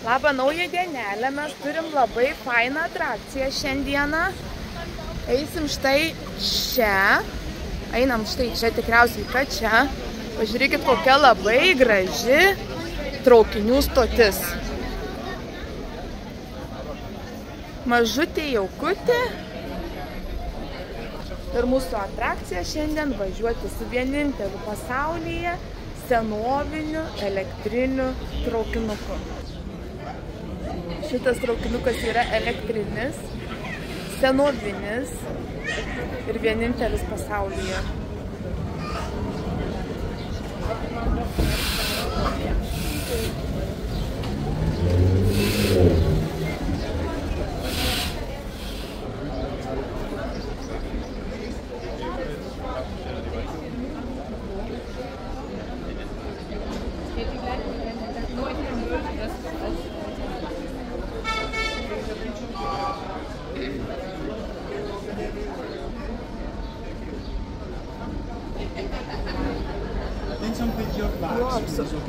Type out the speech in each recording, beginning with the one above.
Labą naują dienelę, mes turim labai fainą atrakciją šiandieną. Eisim štai čia. Einam štai čia, tikriausiai ką čia. Pažiūrėkit, kokia labai graži traukinių stotis. Mažutė jaukutė. Ir mūsų atrakcija šiandien važiuoti su vieninteliu pasaulyje senoviniu elektriniu traukinuku. Šitas traukinukas yra elektrinis, senovinis ir vienintelis pasaulyje.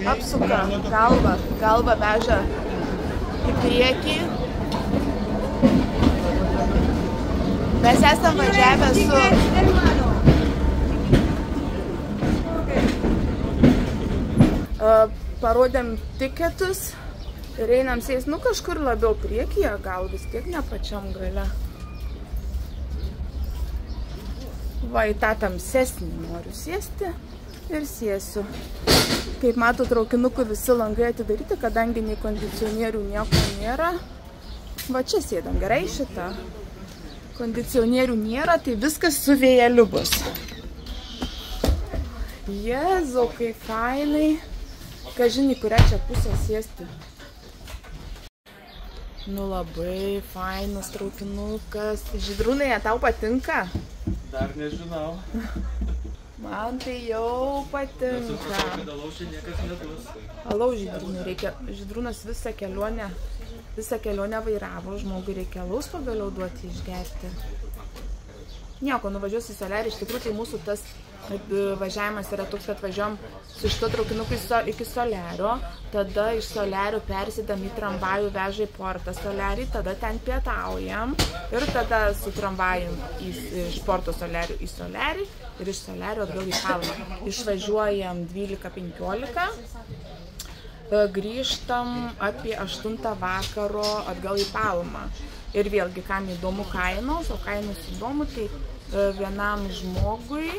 Apsuka galvą veža į priekį. Mes esam važiavę su parodėm tiketus ir einam sėst, kažkur labiau priekyje, gal vis tiek ne pačiam gale. Va, į tą tamsesnį noriu sėsti ir sėsiu. Kaip mato, traukinukų visi langai atidaryti, kadangi nei kondicionierių nieko nėra. Va čia sėdam, gerai šitą. Kondicionierių nėra, tai viskas su vėjeliu bus. Jėzau, kaip fainai. Kažinį, kurią čia pusę sėsti. Nu, labai fainas traukinukas. Žydrūnai, tau patinka? Dar nežinau. Man tai jau patinka. Alaus čia niekas neduos. Alaus Žydrūnai reikia. Žydrūnas visą kelionę vairavo, žmogui reikia alaus pagaliau duoti išgerti. Nieko, nuvažiuos į Solerį, iš tikrųjų tai mūsų tas važiavimas yra toks, kad važiuom su šito traukinuku iki Solerio, tada iš Solerio persidam į tramvajų veža į portą Solerį, tada ten pietaujam ir tada su tramvajum iš porto Solerio į Solerį ir iš Solerio atgal į Palmą. Išvažiuojam 12:15, grįžtam apie 8 vakaro atgal į Palmą. Ir vėlgi, kam įdomu kainos, o kainos įdomu, tai vienam žmogui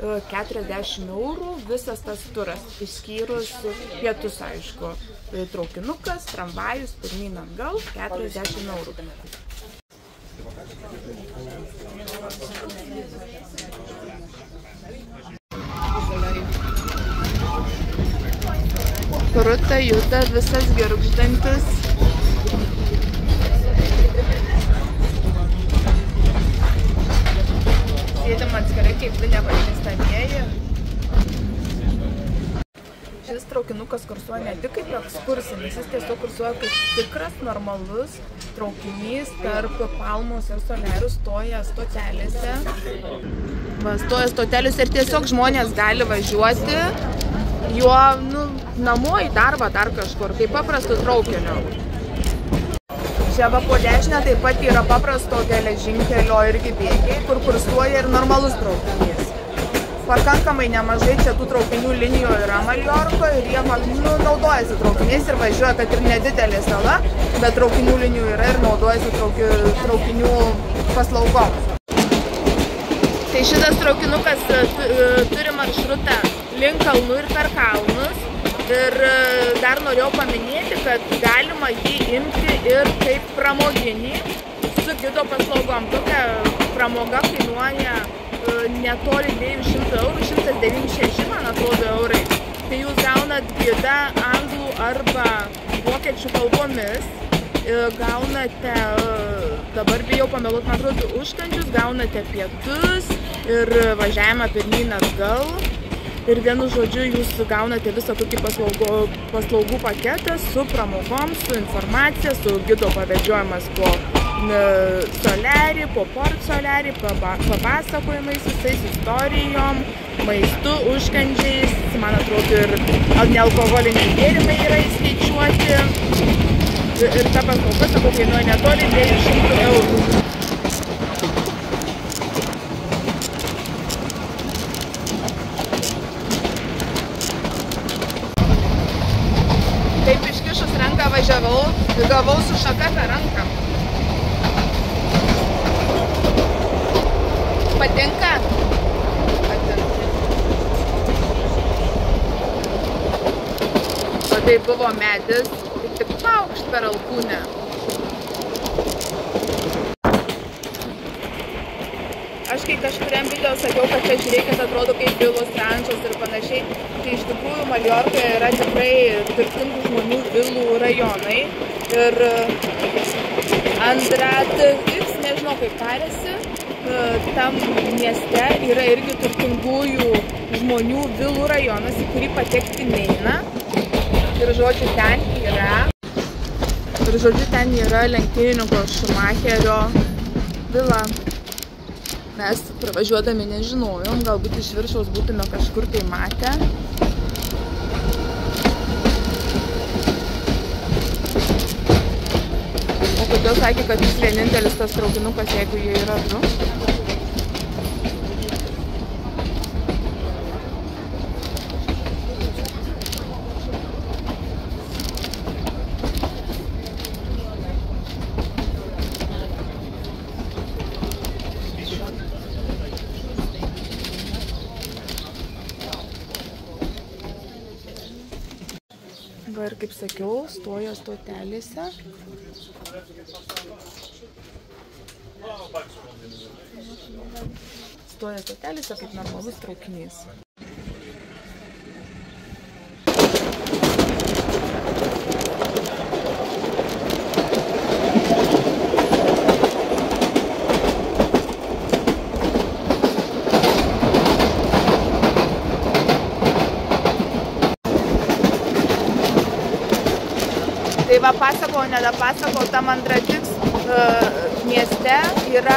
40 eurų visas tas turas, išskyrus pietus, aišku, traukinukas, tramvajus, pirmyn atgal, 40 eurų. Ruta juda visas girgždantis. Sėdim atskirai kaip du nepažįstamieji. Šis traukinukas kursuoja ne tik kaip ekskursinis, jis tiesiog kursuoja kaip tikras, normalus traukinys tarp Palmos ir Solerių, stoja stotelėse. Stoja stotelėse ir tiesiog žmonės gali važiuoti juo namo į darbą dar kažkur, kaip paprastu traukiniu. Čia va po dešinę taip pat yra paprasto geležinkelio irgi bėgiai, kur kursuoja ir normalus traukinys. Pakankamai nemažai čia tų traukinių linijų yra Maljorkoje ir jie naudojasi traukiniais ir važiuoja, kad ir nedidelė sala, bet traukinių linijų yra ir naudojasi traukinių paslaugom. Tai šitas traukinukas turi maršrutą link kalnų ir per kalnus. Ir dar norėjau paminėti, kad galima jį imti ir kaip pramoginį su gido paslaugom. Tokia pramoga kainuoja netoli 200 eurų, 196, man atrodo, eurai. Tai jūs gaunat gidą anglų arba vokiečių kalbomis, gaunate, dabar bijau pameluoti, man atrodo, užkandžius, gaunate pietus ir važiavimą pirmyn atgal. Ir vienu žodžiu jūs gaunate visą tokį paslaugų paketą su pramogom, su informacija, su gido pavedžiojimas po Solerį, po Port Solerį, papasakojimais visais istorijom, maistu, užkandžiais, man atrodo, ir nealkoholiniai gėrimai yra įskaičiuoti. Ir ta paslauga, sakau, kainuoja netoli 200 eurų. Taip iškišus ranką važiavau, gavau su šaka per ranką. Patinka? Patinka. O tai buvo medis, tik paukšt per alkūnę. Aš kai kažkuriam video sakiau, kad čia žiūrėkit atrodo kaip vilos rančos ir panašiai, tai iš tikrųjų Maljorkoje yra tikrai turtingų žmonių vilų rajonai. Ir Andrat X, nežinau kaip tarėsi, tam mieste yra irgi turtingųjų žmonių vilų rajonas, į kurį patekti neina. Ir žodžiu, ten yra lenktynininko Schumacherio vila. Mes pravažiuodami nežinojom, galbūt iš viršaus būtume kažkur tai matę. O kodėl sakė, kad jis vienintelis tas traukinukas, jeigu jie yra du? Va ir kaip sakiau, stoja stotelėse. Stoja stotelėse kaip normalus traukinys. Tai va pasakau, nedapasakau, tam Andrat X mieste yra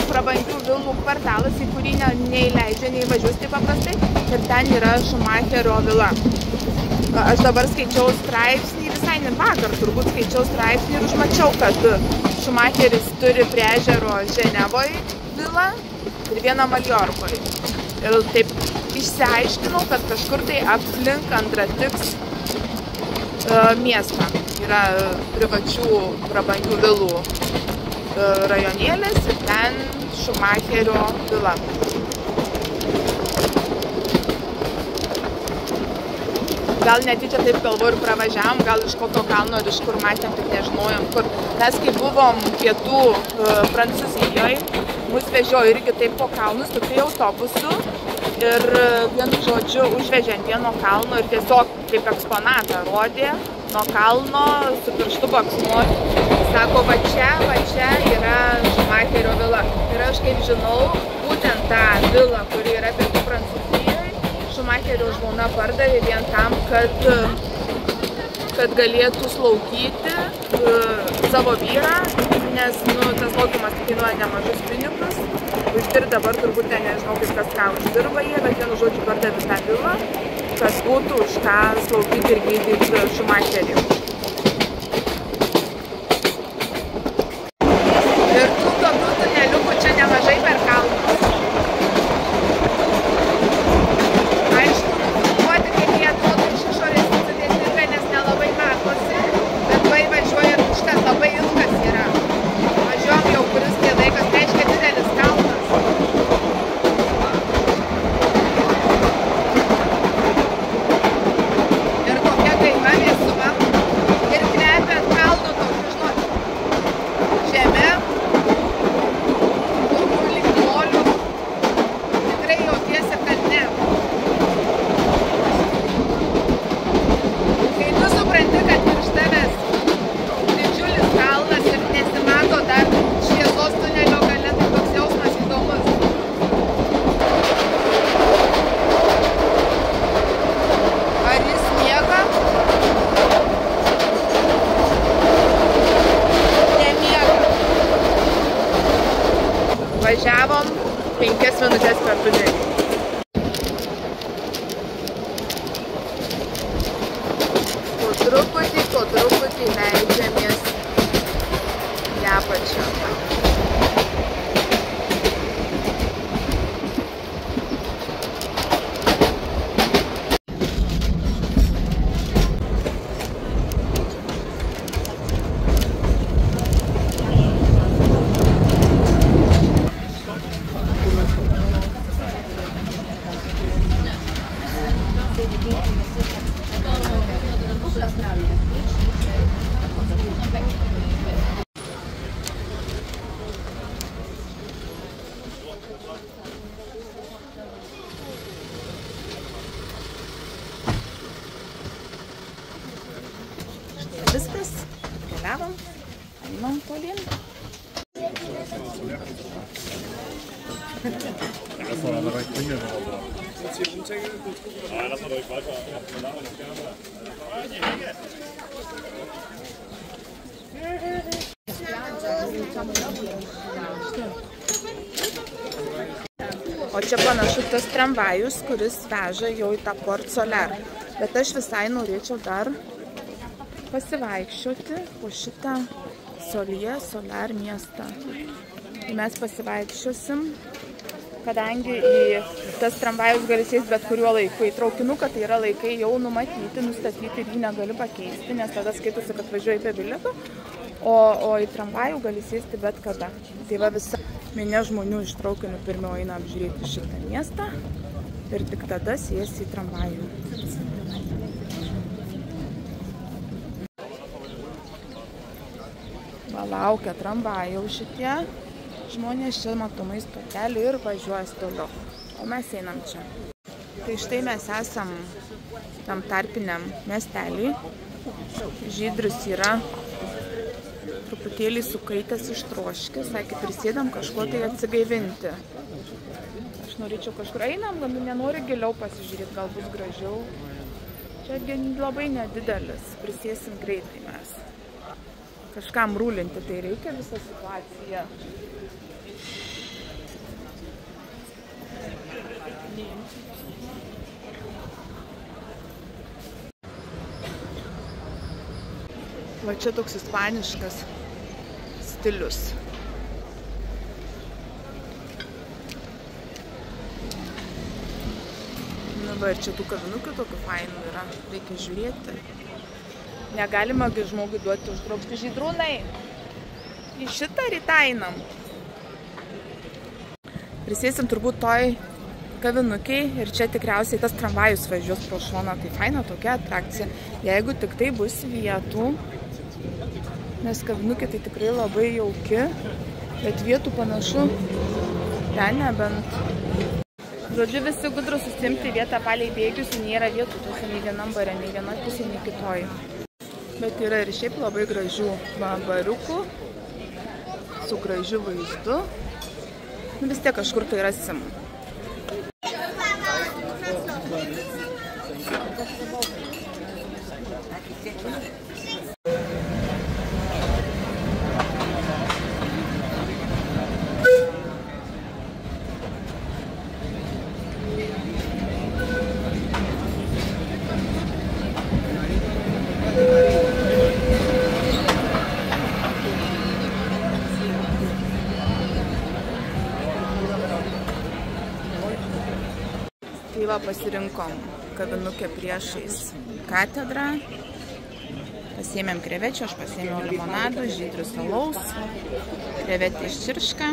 prabangių vilų kvartalas, į kurį neįleidžia, neįvažiuos taip paprastai. Ir ten yra Schumacherio vila. Aš dabar skaičiau straipsnį, visai ne vakar turbūt skaičiau straipsnį ir užmačiau, kad Schumacheris turi prie ežero Ženevoje vilą ir vieną Maljorkoje. Ir taip išsiaiškinau, kad kažkur tai aplink Andrat X miestą yra privačių prabangių vilų rajonėlis ir ten Schumacherio vila. Gal netyčia taip galvoju ir pravažiavom, gal iš kokio kalno ir iš kur matėm, tik nežinojom kur. Mes kai buvom pietų Prancūzijoje, mus vežiojo irgi taip po kalnus, tokiu autobusu. Ir vienu žodžiu užvežė ant vieno kalno ir tiesiog kaip eksponatą rodė nuo kalno su pirštu baksnuoti. Sako, va čia yra Schumacherio vila. Ir aš kaip žinau, būtent tą vilą, kuri yra pietų Prancūzijoje, Schumacherio žmona pardavė vien tam, kad galėtų slaugyti savo vyrą, nes tas slaugimas kainuoja nemažus pinigus. Ir dabar turbūt nežinau, kaip kas ką uždirba jie, bet vienu žodžiu pardavė tą vilą, kad būtų už ką slaugyti ir gydyti Schumacherį. Ir tų tokių tuneliukų čia nemažai per kalnus. Aišku, nufilmuoti, kaip jie atrodo iš išorės sudėtinga, nes nelabai matosi, bet vai važiuojant užtat labai ilgas yra. Važiuojam jau kuris tai laikas, reiškia didelis kalnas. Važiavom 5 minutės per tunelį. Po truputį leidžiamės viskas. Keliavom. Einam tolyn. O čia panašu tas tramvajus, kuris veža jau į tą Port Soler. Bet aš visai norėčiau dar pasivaikščioti po šitą Soler miestą. Mes pasivaikščiosim, kadangi į tas tramvajus gali sėsti bet kuriuo laiku. Į traukinuką tai yra laikai jau numatyti, nustatyti ir jį negali pakeisti, nes tada skaitosi, kad važiuoji be bilieto. O į tramvajų gali sėsti bet kada. Tai va visa minia žmonių iš traukinių pirmiau eina apžiūrėti šitą miestą ir tik tada sėsti į tramvajų. Va, laukia tramvajų šitie žmonės, čia matomai stotelį ir važiuoja toliau. O mes einam čia. Tai štai mes esam tam tarpiniam miestelį. Žydrius yra truputėlį sukaitęs ištroškęs, sakė, prisėdam kažko tai atsigaivinti. Aš norėčiau kažkur, einam, nenoriu giliau pasižiūrėti, gal bus gražiau. Čia labai nedidelis, prisėsim greitai mes. Kažkam rūlinti, tai reikia visą situaciją. Va čia toks ispaniškas stilius. Na va, ir čia tų kavinukių tokių fainų yra. Reikia žiūrėti. Negalima žmogui duoti uždrausti. Žydrūnai, į šitą rytą einam. Prisėsim turbūt toj kavinukiai ir čia tikriausiai tas tramvajus važiuos pro šoną. Tai faina tokia atrakcija. Jeigu tik tai bus vietų, nes kavinukė tai tikrai labai jauki, bet vietų panašu ten nebent. Žodžiu, visi gudrus susimti vietą palei bėgius, nėra vietų tuose nei vienam bare, nei vienos pusė, nei kitoj. Bet yra ir šiaip labai gražių bariukų su gražiu vaizdu. Vis tiek kažkur tai rasim. Tai va, pasirinkom kavinukę priešais katedrą. Pasiėmėm krevečių, aš pasiėmiau limonadų, Žydrius alaus, krevetį iš čiršką.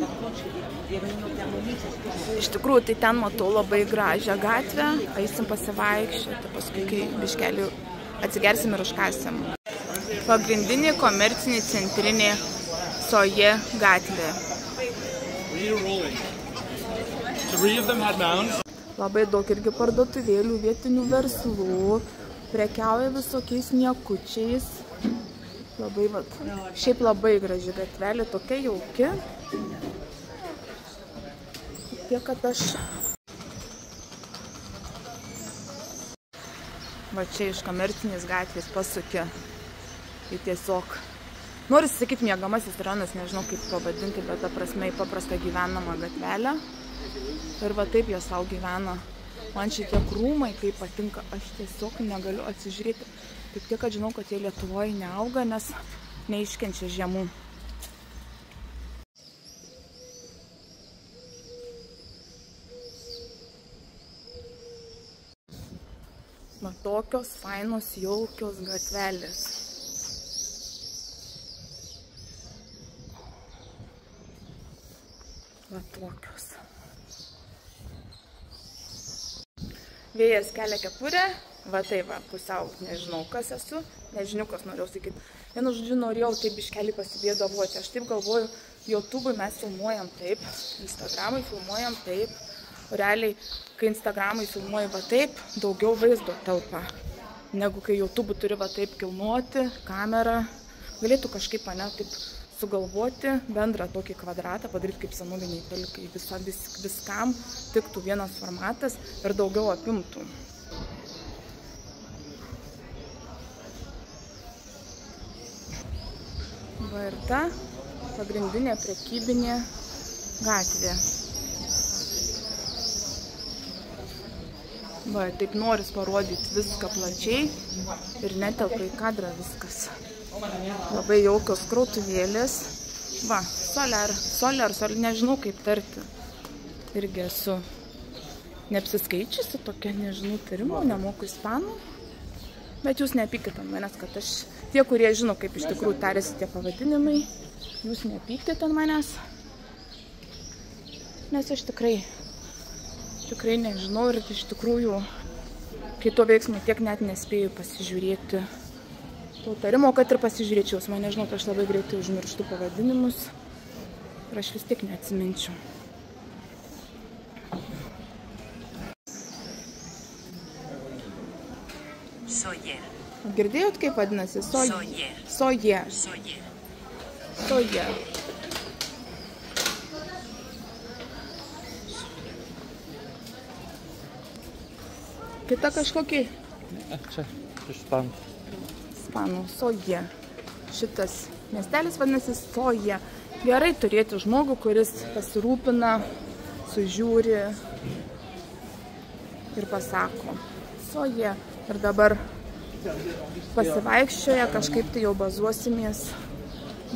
Iš tikrųjų, tai ten matau labai gražią gatvę, eisim pasivaikščioti, paskui kai biškelį atsigersim ir užkasim. Pagrindinė komercinė centrinė Soje gatvė. Labai daug irgi parduotuvėlių, vietinių verslų, prekiauja visokiais niekučiais. Labai, vat, šiaip labai graži gatvelė, tokia jauki. Tiek, kad aš... Va čia iš komercinės gatvės pasuki į tiesiog... Noriu sakyti miegamasis rajonas, nežinau kaip pavadinti, bet ta prasme į paprastą gyvenamą gatvelę. Ir va taip jie savo gyvena. Man šitie krūmai kaip patinka, aš tiesiog negaliu atsižiūrėti. Tik tiek, kad žinau, kad jie Lietuvoje neauga, nes neiškenčia žiemų. Va tokios fainos, jaukios gatvelės. Va tokios. Vėjas kelia kepurę, va tai va, pusiau nežinau, kas esu, nežiniukas norėjau sakyti. Vienu žodžiu norėjau taip biškelį pasibėdavoti. Aš taip galvoju, YouTube'ui mes filmuojam taip, Instagram'ui filmuojam taip, o realiai, kai Instagram'ui filmuoji va taip, daugiau vaizdo telpa. negu kai YouTube turi va taip kilnuoti kamerą. Galėtų kažkaip mane taip sugalvoti, bendrą tokį kvadratą, padaryti kaip senoliniai pelikai. Viskam tiktų vienas formatas ir daugiau apimtų. Va ir ta pagrindinė prekybinė gatvė. Va, taip noris parodyti viską plačiai ir netelpa į kadrą viskas. Labai jaukios krautuvėlės. Va, solar, nežinau kaip tarti. Irgi esu neapsiskaičiusi, tokia, nežinau, tarimo, nemoku ispanų. Bet jūs nepykite ant manęs, kad aš, tie, kurie žino, kaip iš tikrųjų tarėsi tie pavadinimai, jūs nepykite ant manęs. Nes aš tikrai nežinau ir iš tikrųjų kito veiksmo tiek net nespėjau pasižiūrėti to tarimo, kad ir pasižiūrėčiau. Man nežinau, aš labai greitai užmirštu pavadinimus ir aš vis tiek neatsiminčiau. Soyer. Girdėjot, kaip vadinasi? Soyer. Soyer. Soyer. Soyer. Kita kažkokį? Čia ispanų. Ispanų, Soyer. Šitas miestelis vadinasi Soyer. Gerai turėti žmogų, kuris pasirūpina, sužiūri ir pasako. Soyer. Ir dabar pasivaikščioja, kažkaip tai jau bazuosimės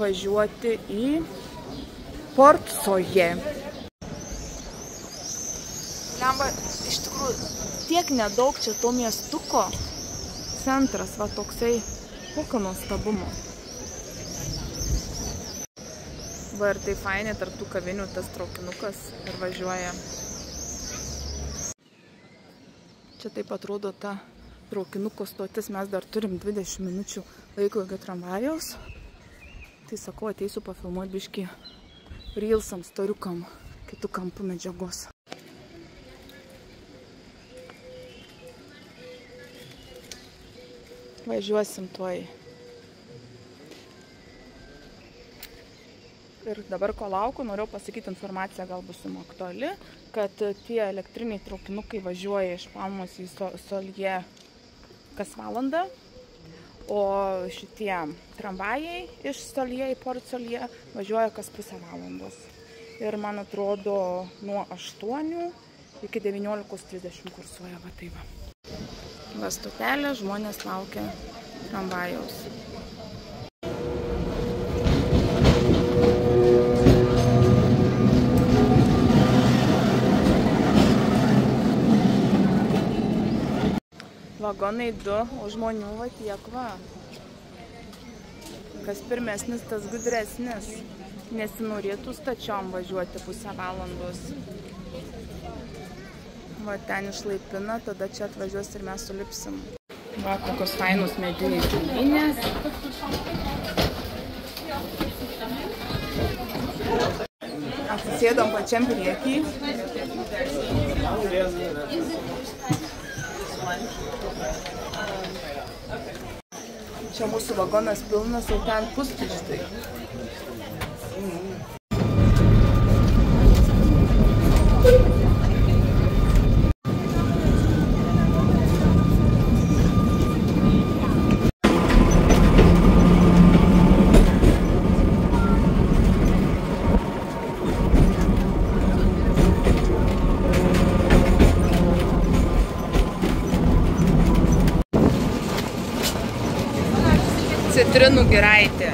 važiuoti į Port Soyer. Lemba, iš tikrųjų, tiek nedaug čia to miestuko centras, va toksai kokio nuostabumo. Va ir tai fainai tarp tų kavinių tas traukinukas ir važiuoja. Čia taip atrodo ta traukinuko stotis, mes dar turim 20 minučių laiko iki tramvajaus. Tai sakau, ateisiu pafilmuoti biškį reelsam, storiukam, kitų kampų medžiagos. Važiuosim tuoj. Ir dabar, ko lauku, noriu pasakyti informaciją, gal bus jums aktuali, kad tie elektriniai traukinukai važiuoja iš Palmos į Soler kas valandą, o šitie tramvajai iš Soler į Port Soler važiuoja kas pusę valandos. Ir man atrodo nuo 8 iki 19:30 kursuoja, va tai va. Va stotelė, žmonės laukia tramvajaus. Vagonai 2, o žmonių va tiek va. Kas pirmesnis, tas gudresnis. Nesinorėtų stačiom važiuoti pusę valandos. Va ten išlaipina, tada čia atvažiuos ir mes sulipsim. Va kokios fainos mediniai čiulinės. Atsisėdom pačiam priekį. Čia mūsų vagonas pilnas, o ten pustuštai. Citrinų giraitė.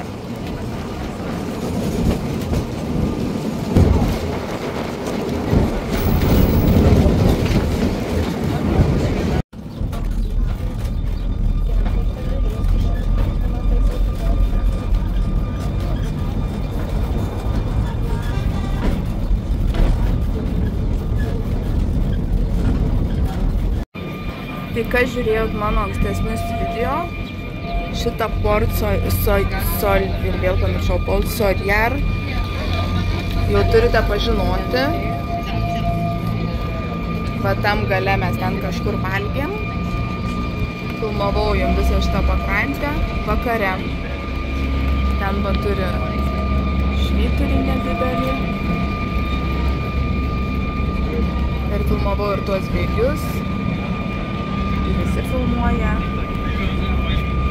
Tai kas žiūrėjot mano ankstesnius video, šitą Port Soler, ir vėl pamiršau, Port Soler jau turite pažinoti. Va tam gale mes ten kažkur valgėm. Filmavau jums visą šitą pakrantę vakare. Ten va turi švyturį nedidelį. Ir filmavau ir tuos bėgius. Ir visi filmuoja.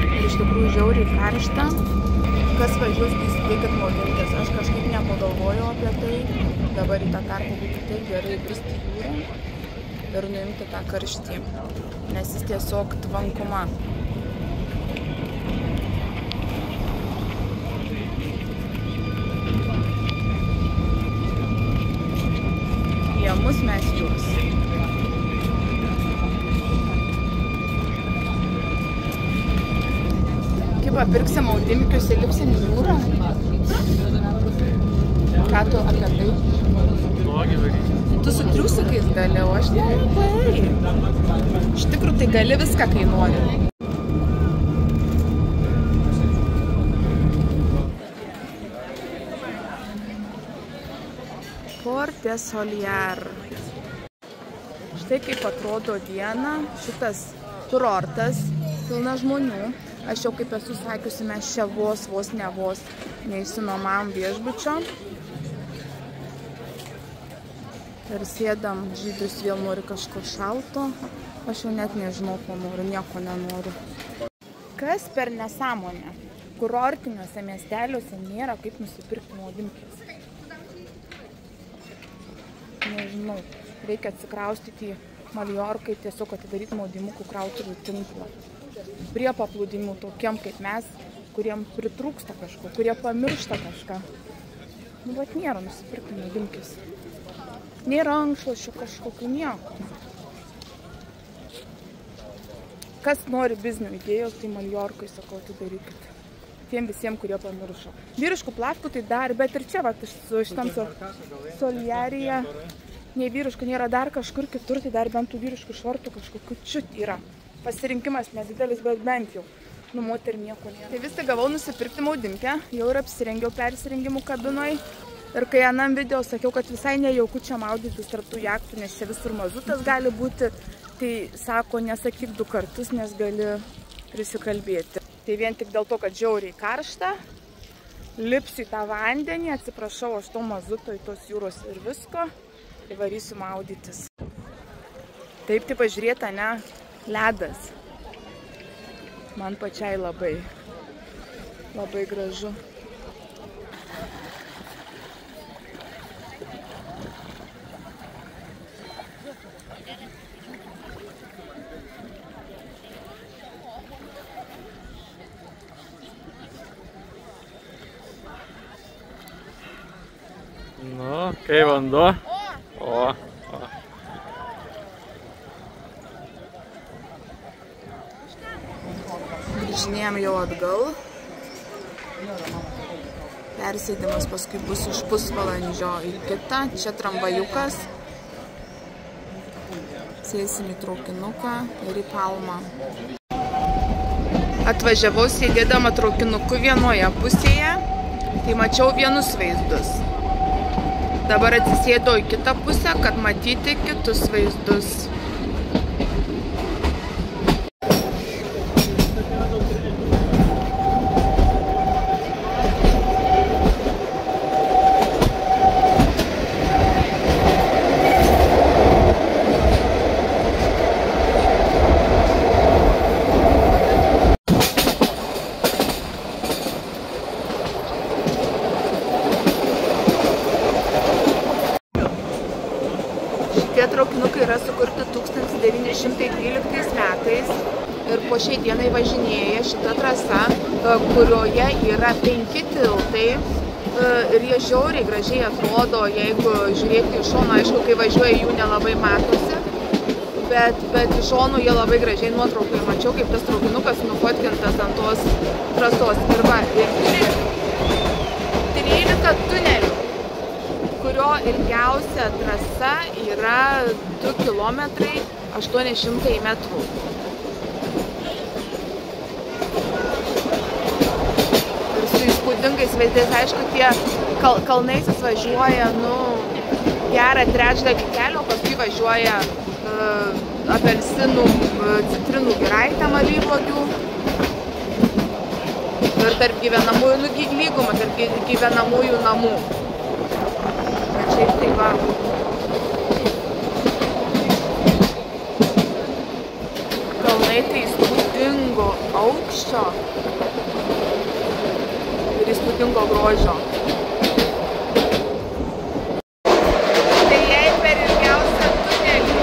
Ir iš tikrųjų žiauriai karšta. Kas važiuos, tai sudėkit maudytis. Aš kažkaip nepagalvojau apie tai. Dabar į tą kartą būtų taip gerai bristi į jūrą ir nuimti tą karštį. Nes jis tiesiog tvankuma. Jie mus, mes jūs. Kai papirksim maudimikius ir lipsim į jūrą. Ką tu apie tai? Tu su triusikais gali, o aš nelabai. Iš tikrųjų, tai gali viską, kai nori. Port de Soliar. Štai kaip atrodo diena šitas kurortas, pilna žmonių. Aš jau kaip esu sakiusi, mes čia vos neišsinuomavom viešbučio. Ir sėdam, žydus vėl nori kažko šalto. Aš jau net nežinau, ko noriu, nieko nenoriu. Kas per nesąmonę? Kurortiniuose miesteliuose nėra kaip nusipirkti maudimkės. Nežinau, reikia atsikraustyti į Maljorką ir tiesiog atidaryti maudimukų krautuvų tinklą. Prie paplūdimių tokiem kaip mes, kuriem pritrūksta kažko, kurie pamiršta kažką. Nu, bet nėra nusipirkti maudimkės. Nėra rankšluosčių kažkokių, nieko. Kas nori biznio idėjos, tai Maljorkai, sakau, atidarykit. Tiem visiems, kurie pamiršo. Vyriškų plafkų tai dar, bet ir čia, va, su šitam Soliarija, nei vyriškų nėra dar kažkur kitur, tai dar bent tų vyriškų šortų kažkokių čiut yra. Pasirinkimas nedidelis, bet bent jau. Nu, moterį nieko nėra. Tai vis tai gavau nusipirkti maudimkę, jau ir apsirengiau persirengimų kabinoj. Ir kai anam video sakiau, kad visai nejauku čia maudytis tarp tų jachtų, nes čia visur mazutas gali būti, tai sako, nesakyk 2 kartus, nes gali prisikalbėti. Tai vien tik dėl to, kad žiauriai karšta, lipsiu į tą vandenį, atsiprašau, aš to mazuto į tos jūros ir visko, tai varysiu maudytis. Taip, tai pažiūrėta, ne, ledas. Man pačiai labai gražu. Nu, kai vanduo. O. Grįžinėjom jau atgal. Persėdimas paskui bus už pusvalandžio į kitą. Čia tramvajukas. Sėsim į traukinuką ir į Palmą. Atvažiavau sėdėdama traukinuku vienoje pusėje. Tai mačiau vienus vaizdus. Dabar atsisėdau į kitą pusę, kad matyti kitus vaizdus. Tie traukinukai yra sukurti 1912 metais ir po šiai dienai važinėja šita trasa, kurioje yra 5 tiltai ir jie žiauriai gražiai atrodo, jeigu žiūrėti iš šono, aišku, kai važiuoja jų nelabai matosi, bet iš šonų jie labai gražiai nuotraukai mačiau, kaip tas traukinukas nufotkintas ant tos trasos. Ir va, ir 13 tunelių, kurio ilgiausia trasa yra 2 km 800 metrų. Ir su įspūdingais vaizdais, aišku, tie kalnais važiuoja, nu, gerą trečdalį kelio, paskui važiuoja apelsinų, citrinų giraitėm alyvuogių. Ir tarp gyvenamųjų, lygumą tarp gyvenamųjų namų. Bet šiaip tai va. Kalnai tai įspūdingo aukščio ir įspūdingo grožio. Tai jei per ilgiausią tunelį,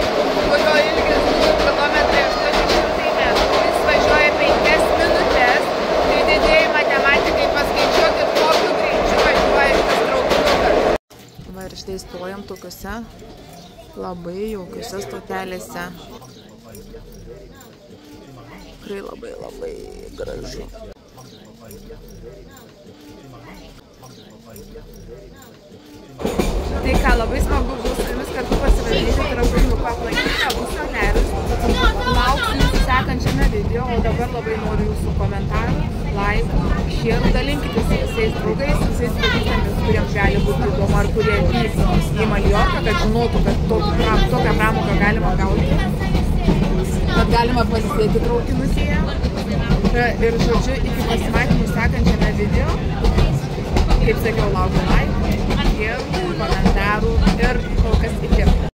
kurio ilgis 2 km 800 metrų, jis važiuoja 5 minutės, tai didėjai matematikai paskaičiuokit, kokiu greičiu važiuoja šitas traukinukas. Va ir štai stojam tokiuose labai jaukiuose stotelėse. Tikrai labai gražu. Tai ką, labai smagu bus su jumis kartu pasivažinėti traukinuku, aplankyti abu Soliarius. Lauksiu jūsų sekančiame video, o dabar labai noriu jūsų komentarų, laikų, šierų, dalinkite su visais draugais, visais pažįstamais, kuriems gali būti įdomu ar kurie vyks į Maljorką, kad žinotų, kad tokią pramogą galima gauti, kad galima pasisėti traukinusyje. Ir žodžiu, iki pasimatymų sekančiame video, kaip sakiau, laukiu laikų, šierų, komentarų ir kol kas iki.